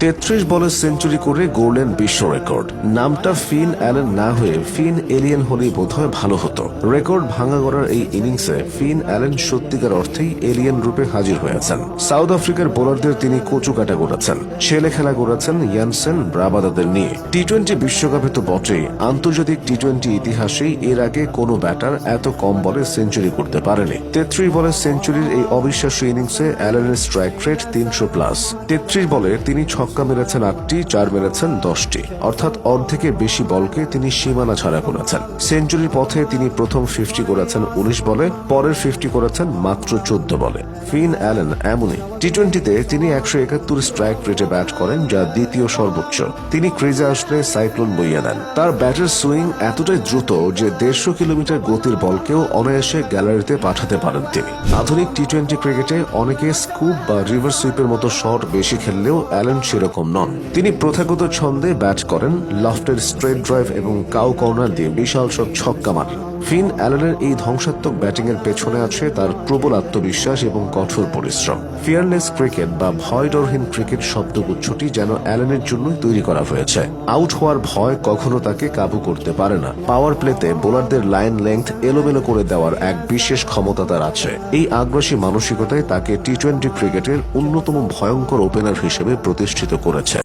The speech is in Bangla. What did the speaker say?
33 বলে সেঞ্চুরি করে গড়লেন বিশ্ব রেকর্ড। নামটা ফিন অ্যালেন না হয়ে ফিন এলিয়েন হলেই বোধহয় ভালো হতো। রেকর্ড ভাঙা গড়ার এই ইনিংসে ফিন অ্যালেন সত্যিকার অর্থেই এলিয়েন রূপে হাজির হয়েছেন। সাউথ আফ্রিকার বোলারদের তিনি কচু কাটা গড়েছেন, ছেলে খেলা গড়েছেন ইয়ানসেন ব্রাবাদাদের নিয়ে। টি-20 বিশ্বকাপে তো বটেই, আন্তর্জাতিক টি-20 ইতিহাসেই এর আগে কোনো ব্যাটার এত কম বলে সেঞ্চুরি করতে পারেনি। 33 বলে সেঞ্চুরির এই অবিশ্বাস্য ইনিংসে অ্যালেনের স্ট্রাইক রেট 300+। 33 বলে তিনি ছক্কা মেরেছেন 8টি, 4 মেরেছেন 10টি, অর্থাৎ অর্ধেকের বেশি বলকে তিনি সীমানা ছাড়া করেছেন। সেঞ্চুরির পথে তিনি প্রথম 50 করেছেন 19 বলে, পরের 50 করেছেন মাত্র 14 বলে। ফিন অ্যালেন এমনই। টি-20তে তিনি 171 স্ট্রাইক রেটে ব্যাট করেন, যা দ্বিতীয় সর্বোচ্চ। তিনি ক্রিজে আসলে সাইক্লোন বইয়ে দেন। তার ব্যাটের সুইং এতটাই দ্রুত যে 150 কিলোমিটার গতির বলকেও অনায়াসে গ্যালারিতে পাঠাতে পারেন তিনি। আধুনিক টি-20 ক্রিকেটে অনেকে স্কুপ বা রিভার সুইপের মতো শট বেশি খেললেও অ্যালেন সেরকম নন। তিনি প্রথাগত ছন্দে ব্যাট করেন, লফটের স্ট্রেট ড্রাইভ এবং কাউ কর্নার দিয়ে বিশাল সব ছক্কা মারেন। ফিন অ্যালেনের এই ধ্বংসাত্মক ব্যাটিং এর পেছনে আছে তার প্রবল আত্মবিশ্বাস এবং কঠোর পরিশ্রম। ফিয়ারলেস ক্রিকেট বা ভয়ডরহীন ক্রিকেট শব্দগুচ্ছটি যেন অ্যালেনের জন্যই তৈরি করা হয়েছে। আউট হওয়ার ভয় কখনো তাকে কাবু করতে পারে না। পাওয়ার প্লেতে বোলারদের লাইন লেংথ এলোমেলো করে দেওয়ার এক বিশেষ ক্ষমতা তার আছে। এই আগ্রাসী মানসিকতায় তাকে টি-20 ক্রিকেটের অন্যতম ভয়ঙ্কর ওপেনার হিসেবে প্রতিষ্ঠিত করেছে।